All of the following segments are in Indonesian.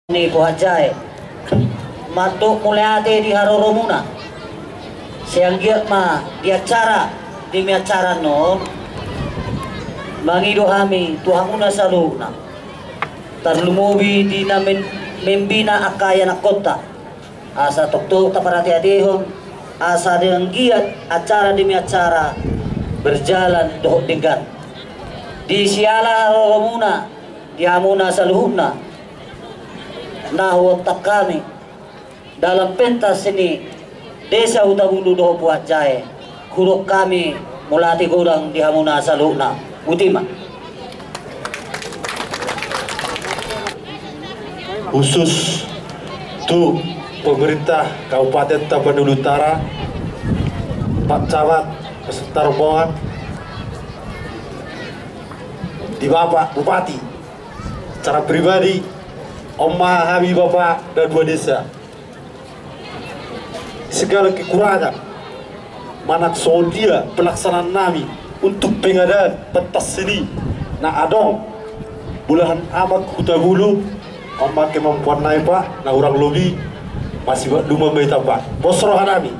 Ni Puhajai matuk muliate di haroromuna siang giat ma di acara non mangido hami tuhanguna saluna tarlumubi di namin membina akaya na kota asa tuktuk taparati adehon asa dengan giat acara demi acara berjalan dohok degan di siala haroromuna di hamuna saluhuna. Nah, waktu kami dalam pentas ini desa Hutabulu Doho Puhajai huruf kami mulati godang di hamuna saluna utima khusus tuh pemerintah Kabupaten Tapanuli Utara, Pak Camat beserta rombongan, di Bapak Bupati secara pribadi, Om Mahami Bapak dan dua desa, segala kekurangan manak dia pelaksanaan nami untuk pengadaan pentas seni na adong bulahan amat Hutabulu Om kemampuan naik Pak na orang lobi masih luma baita Pak posrohan nami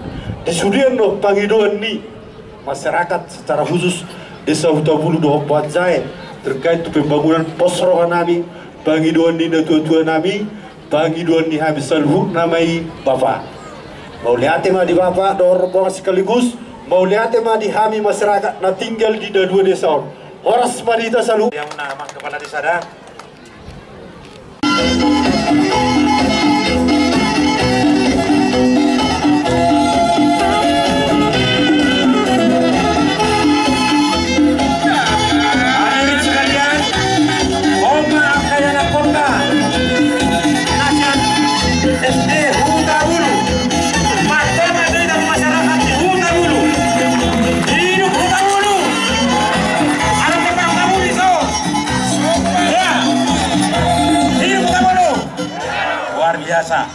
disudian no pangidoan ni masyarakat secara khusus desa Hutabulu Doho Puhajai terkait pembangunan posrohan nami pangiduan ni tua-tua nami, pangiduan ni habis salhu namai Bapak. Mau lihat tema di Bapak dorong sekaligus, mau lihat tema di hami masyarakat na tinggal di dua desa. Horas madita salhu yang nama kepala desa dah. biasa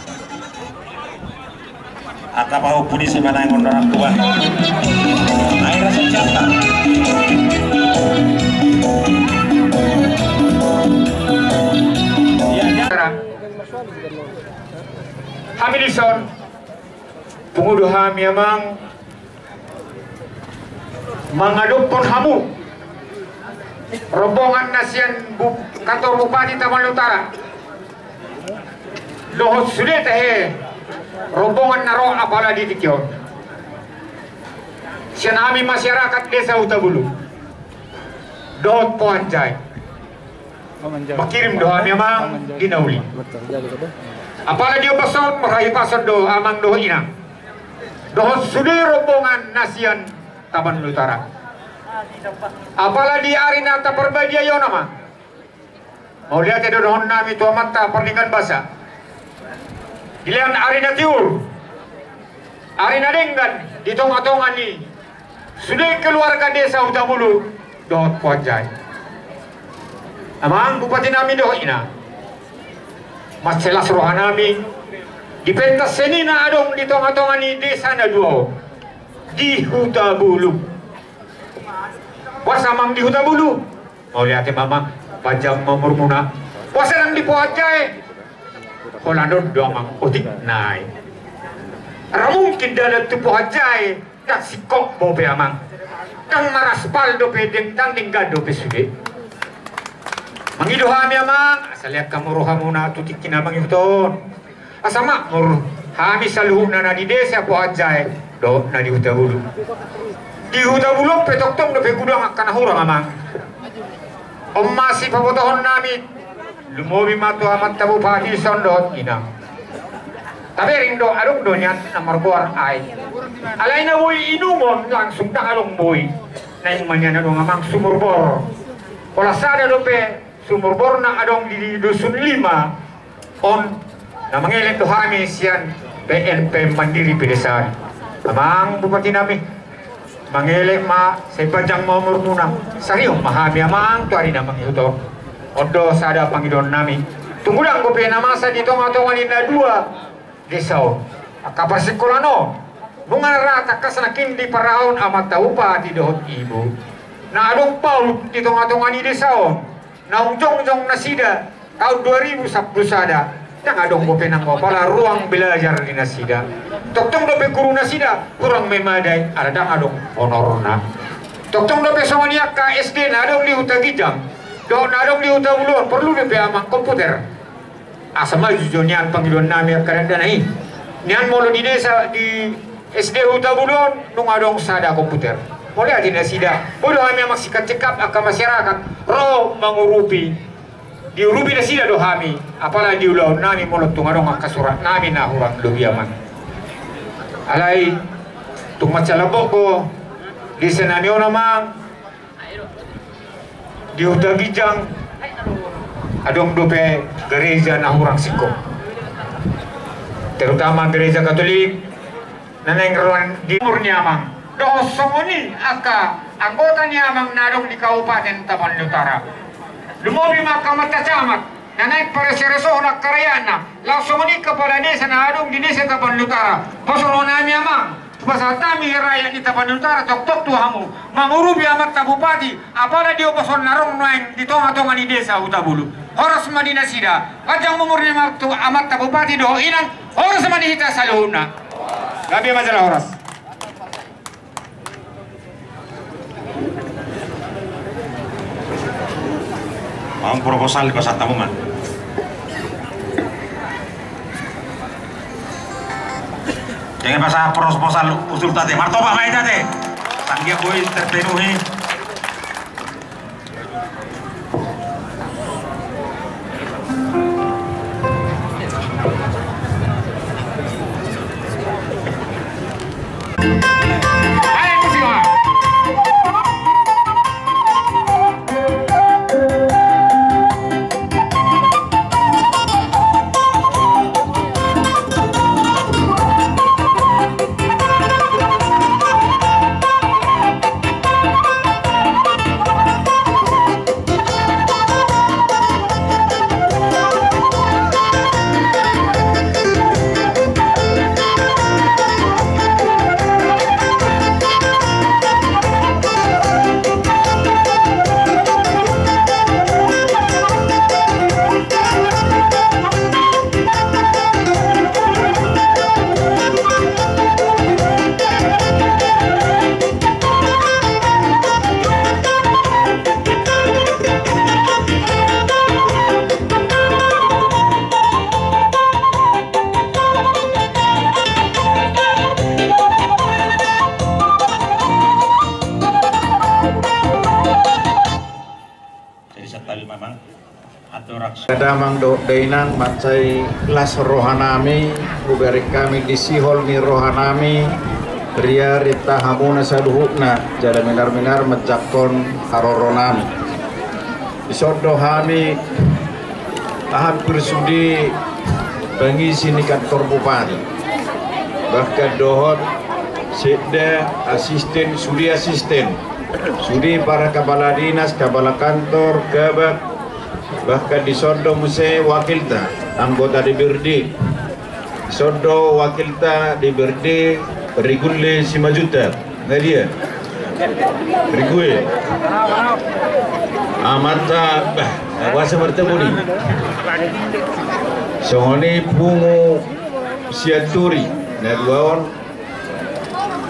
akapaho punisi mana yang orang tua air rasa jatah Hamilison penguduh hami amang mengadopon hamu rombongan nasian kantor Bupati Tapanuli Utara dohot sudah teh rombongan naro apala di tikyon sian hami masyarakat desa Hutabulu dohot Puhajai makirim doa memang dinauli apala dia besot meraih pasar do amang doh ina dohot sudah rombongan nasian Tapanuli Utara apala di arena taperbadia yo nama mau lihat ada dohon nami tua mata perlinggan basa dilihat arena tiur arena denggan di tonga-tonga ni sudah keluarga desa Hutabulu dohot Puhajai amang bupati nami doh ina mas celas rohan nami di pentas seni na adong di tonga-tonga ni desa na duo di Hutabulu puasa mang di Hutabulu mau lihat mamang pajam memurmuna puasa nang di Puhajai kolandon doang otik naik mungkin dalam tu Puhajai tak sikok bobe amang kang maraspal dope deng tang tinggal dope sude mangido hami amang asal lihat kamu rohamuna tutik kinamang yuton asama mur hami saluh nana di desa Puhajai do na di Hutabulu petok tong dope gudang akan hurang amang om masih papotohon nami lumobi matu amat tabu pagi sondot ina tapi ringdo arung do nyat namar buar ai alai na boy inumon langsung tak alung boy naing manyana do ngamang sumur bor pola sada dope sumur bor na adong di dusun 5 on na mangelek do hami sian PNP Mandiri Pedesaan amang bupati nami mangelek ma sepajang mamur munang sariong mahami amang tu ari namang yuto odo sada pangidon nami tunggulang gope namasa di tonga-tonga nina 2 desau akapar sekolano bunga rata kasanakin di paraon amat taupa di dohot ibu na adong pau di tonga-tonga ni desau na ungjong-jong nasida tahun 2010 sada Nang adong mo penang mo pala ruang belajar di nasida. Toktong dope guru nasida kurang memadai ada adong honorna. Toktong dope sonia ka SD na adong liuta gijang. Do na adong liuta ulun perlu dope amang komputer. Asama jujonian panggiluan nami akan danai. Nian molo di desa di SD uta ulun nung adong sada komputer. Boleh di nasida. Bodoh kami maksikan cekap akan masyarakat roh mengurupi diurubi na sila do hami apala diulaw nami molot tungarong ang kasurat nami na hurang lubiyaman alay tumatsalabo ko di senanyo namang di utagijang adong dope gereja na hurang siko terutama gereja Katolik naneng ruang di murniamang do somoni aka anggota niamang nadong di Kabupaten Tapan Utara lumobi makamata camat na naik para sereso na karayana langsung ni kepala desa na adong di desa Tapan Utara pasuro nami amang pasal kami rakyat di Tapan Utara tok tuhamu mangurubi amat tabupati apala dia pasal narong naing di tonga-tonga di desa Utabulu horas madina sida kajang mumurni amat tabupati do inang horas madihita saluhuna gabi majalah horas. Ang proposal ko sa tamungan. Jangan pasal proposal usul tadi. Marto pak main tadi. Sanggih boy terpenuhi. Kadamang do deinang macai las rohanami uberi kami disihol mi rohanami ria rita hamuna saduhukna jada minar-minar mejakon haroronami isodo hami hampir sudi pengisi ni kantor bupati bahkan dohot sedda asisten sudi para kepala dinas kepala kantor kabak bahkan di sodo muse wakilta anggota DPRD sodo wakilta DPRD Rigulle 5 juta nggak dia Rigue amata wasa bertemu nih songoni pungu siaturi naduaon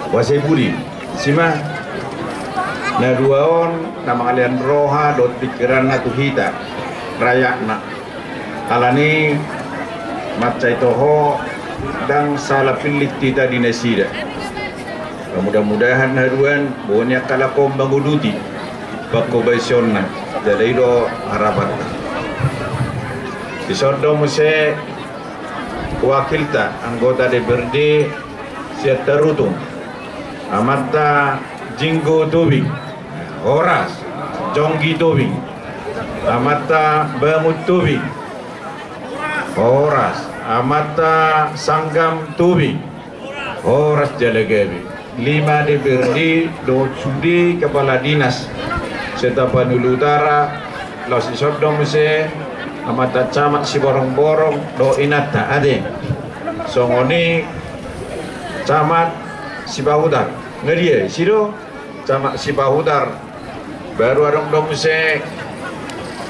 wasa budi sima naduaon nama kalian roha dot pikiran natuhita rayakna alani macai toho dan salah pilih tidak dinasida mudah-mudahan haruan bonya kalakom banguduti pakobaisyonna jadi do harapan disodo muse wakilta anggota DPRD siat terutung amata jinggo tobing horas jonggi tobing amata bangut tubing horas amata sanggam tubing horas jalagabi 5 DPRD do sudi kepala dinas Tapan Utara los isodom se amata camat si borong-borong do inata ade songoni camat si bahudar ngerie sido camat si bahudar baru adong dom se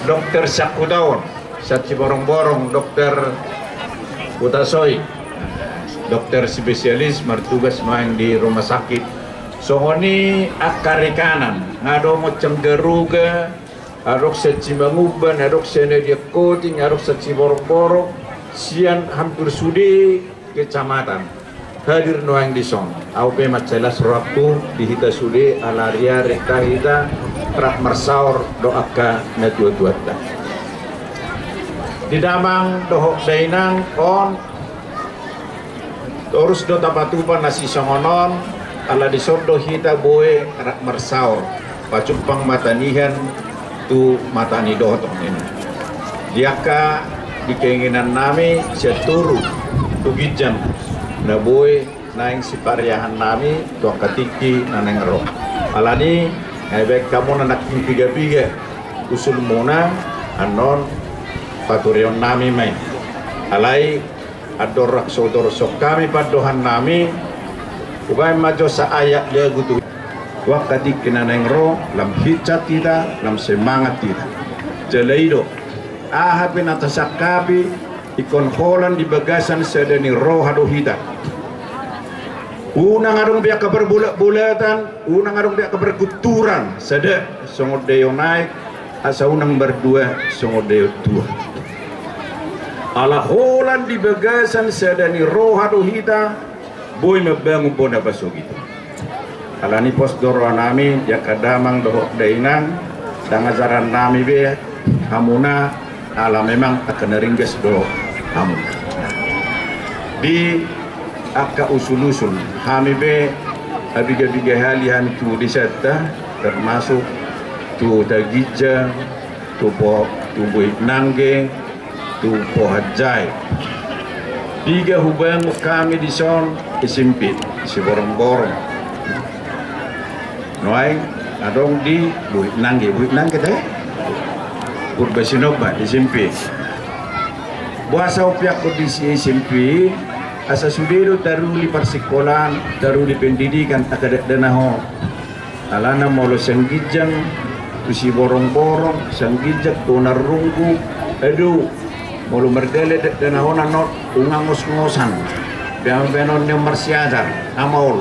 Dokter Sakudaon, Saksi borong-borong, Dokter Utasoi, dokter spesialis bertugas main di rumah sakit. Sohoni akari kanan, ngado mo cenggeruga, arok sa cimanguban, arok sa dia koting, arok sa ciborok-borok, sian hampir sudi kecamatan. Hadir noang di son, au pe macelas rakku di hita sudi alaria reka hita rak marsaur doaka na tua-tuata. Di damang dohok dainang on terus do tapatupan nasi songonon ala di sordo hita boe rak marsaur pacumpang matanihan tu matani dohotong ini diaka di keinginan nami seturu tu gijang na boe naing si pariahan nami tu akatiki naneng roh alani ebek kamu nanak piga-piga usul muna anon paturion nami main alai adorak saudara sok kami padohan nami bukan majo sa ayat dia gutu wakati kinaneng ro lam hicat tidak lam semangat tidak jelaido ahapin atas akabi ikon holan di bagasan sedani roh hado hita unang adong biak kabar bulat-bulatan unang adong biak kabar kuturan sedek songodeo naik asa unang berdua songodeo tua ala holan di bagasan sedani roh hado hita boy mabangun pona baso gitu ala ni pos doro nami ya kadamang dohok dainang dangazaran nami be hamuna ala memang akan ringgas do hamuna di akka usul-usul hami be abiga-biga halihan tu diseta termasuk tu tagija tu boy nangge tu pohajai tiga hubang kami di son isimpit si borong-borong noai adong di buit nangge teh Purbasinoba isimpit buasa upiak ko di si isimpi asa sudiro daruli persikolan daruli pendidikan akadat danaho alana molo sanggijang tu si borong-borong sanggijak tu narunggu aduh mulu merdele dan ahona not ungangos-ngosan benon yang marsiadar amaul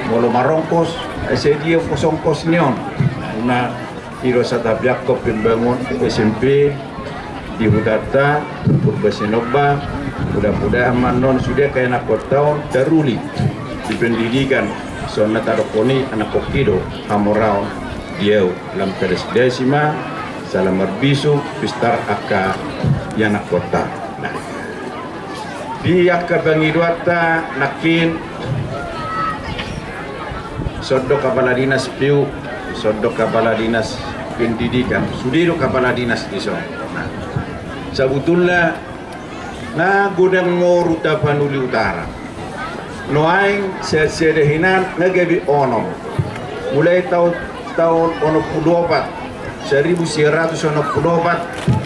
mulu marongkos dia kosong-kos neon na hiro sa tabiak ko pimbangun SMP di Hudata Purbasinoba mudah-mudahan manon sudah kaya anak tahun daruli di pendidikan so natarokoni anak kokido amorao dia lam keres desima salam marbisu pistar akka yanak kota. Nah, di akka bangidwata nakin sodok kepala dinas piu, sodok kepala dinas pendidikan, sudiro kepala dinas di sana. Nah, sebetulnya na gudang ngoru Tapanuli Utara. Noaing sesedehinan ngagebi ono. Mulai tahun 1964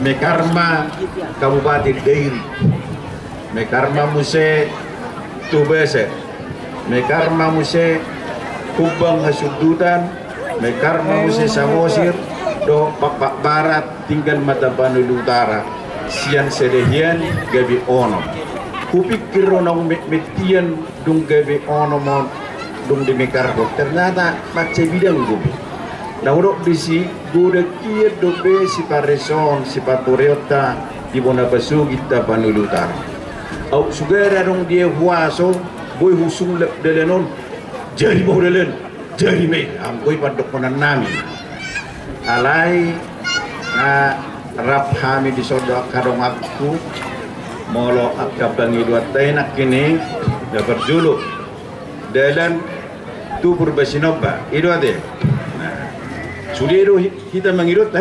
mekarma Kabupaten Dairi mekarma muse Tubese mekarma muse Kubang Hasudutan mekarma muse Samosir do Pak Barat tinggal Tapanuli Utara sian sedehian gabi ono kupikir nong metian dung gabi ono mon dung di mekargo ternyata macam bidang gubi. Nah urok disi guna kia dobe si pareson si patoriota di Bonabasu kita Tapanuli Utara. Au sugera dong dia huaso boy husung lep delenon jari mau delen jari me boy padokonan nami. Alai rap hami di sodo kadong aku molo akabangi dua tenak kini dapat julu dalam tu Purbasinoba itu ada. Sudiro kita mengirut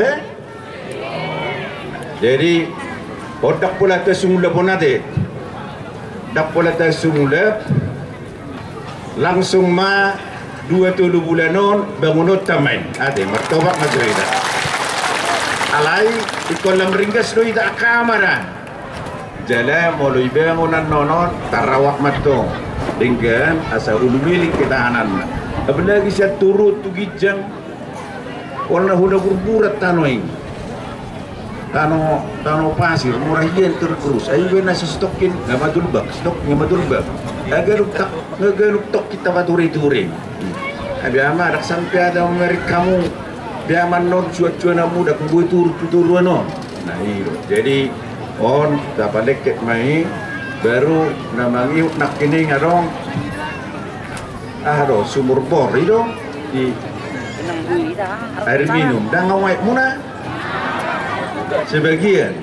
jadi otak pula tersumula pun ada dak pula tersumula langsung ma 2-3 bulan non bangunot tamay ada martobak majrida alai ikolam ringgas do ida kamera jala molo ibangunan nonon tarawak matong dengan asa ulumilik ketahanan apalagi saya turut tu gijang warna huda burburat tanoing Tano pasir murah yen terus ayo ben nasi stokin ngamadulbak stok ngamadulbak ngagaluk tok kita baturi-turi abi ama dak sampai ada kamu dia non cuac-cuac muda kubu turu no nah iyo jadi on dapat leket mai baru namangi nak kini ngarong do sumur bor itu di air minum dan ngawai muna sebagian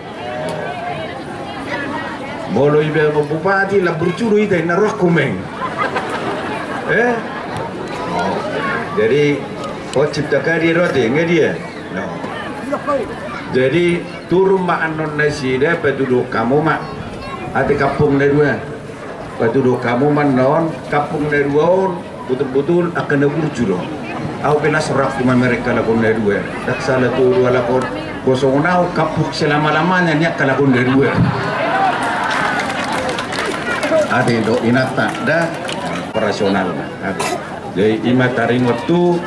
bolo ibe bupati lah bercuru itu naruh kumeng jadi cipta karya roti nggak dia jadi turun mak anon nasi deh petuduk kamu mak hati kapung dari dua petuduk kamu manon kapung dari dua betul-betul akan bercuru aku kena serak cuma mereka lakon dari dua tak salah turu lakon kosong nau kapuk selama-lamanya niat kalakun dari dua ada do inata dah operasional jadi ima taring waktu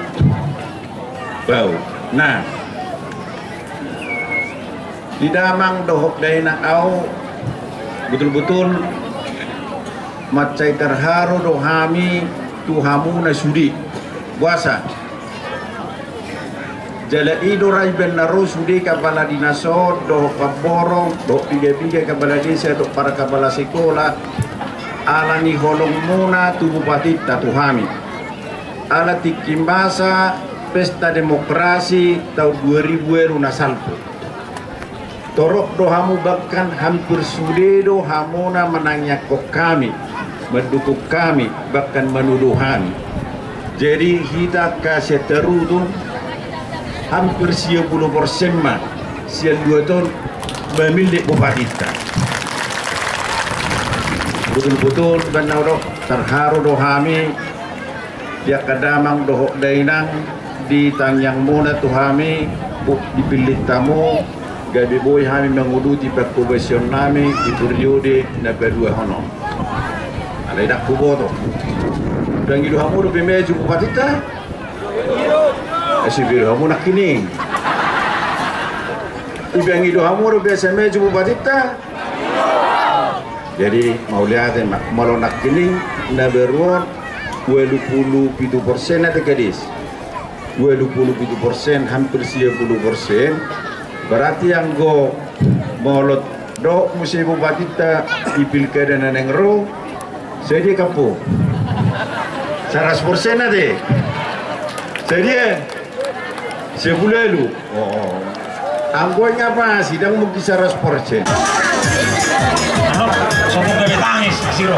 bau nah di damang dohok dari nak au betul-betul macai terharu dohami tuhamu na sudi puasa jala ido rai ben naro sudi kapala dinasod do kaborong do piga-piga kapala desa do para kapala sekolah ala ni holong muna tu bupati tatuhami ala tikimbasa pesta demokrasi tahun 2000 runa salpo torok do hamu bahkan hampir sudi do hamuna menanya kok kami mendukung kami bahkan menuduhan jadi kita kasih terudu hampir 90% mah siang 2 tahun memilih bupati kita betul-betul benar doh terharu dohami dia kadamang dohok dainang di tangyang muna tuhami dipilih tamu gabi boy kami menguduti perkubesion nami di periode na kedua hono ada dak kubo to dan gido hamu do bemeju bupati kita Asibir hamu nak kini. Ibang itu hamu biasa meju bupatita. Jadi mau lihat malu nak kini na beruan 27% ada gadis. 27% hampir 90%. Berarti yang go molot do musim bupatita di pilkada nanengro saya kapu 100% ada. Jadi sebulalu, anggonya apa? Sidang mungkin 100%. Ano, sumong gabi tangis, siro.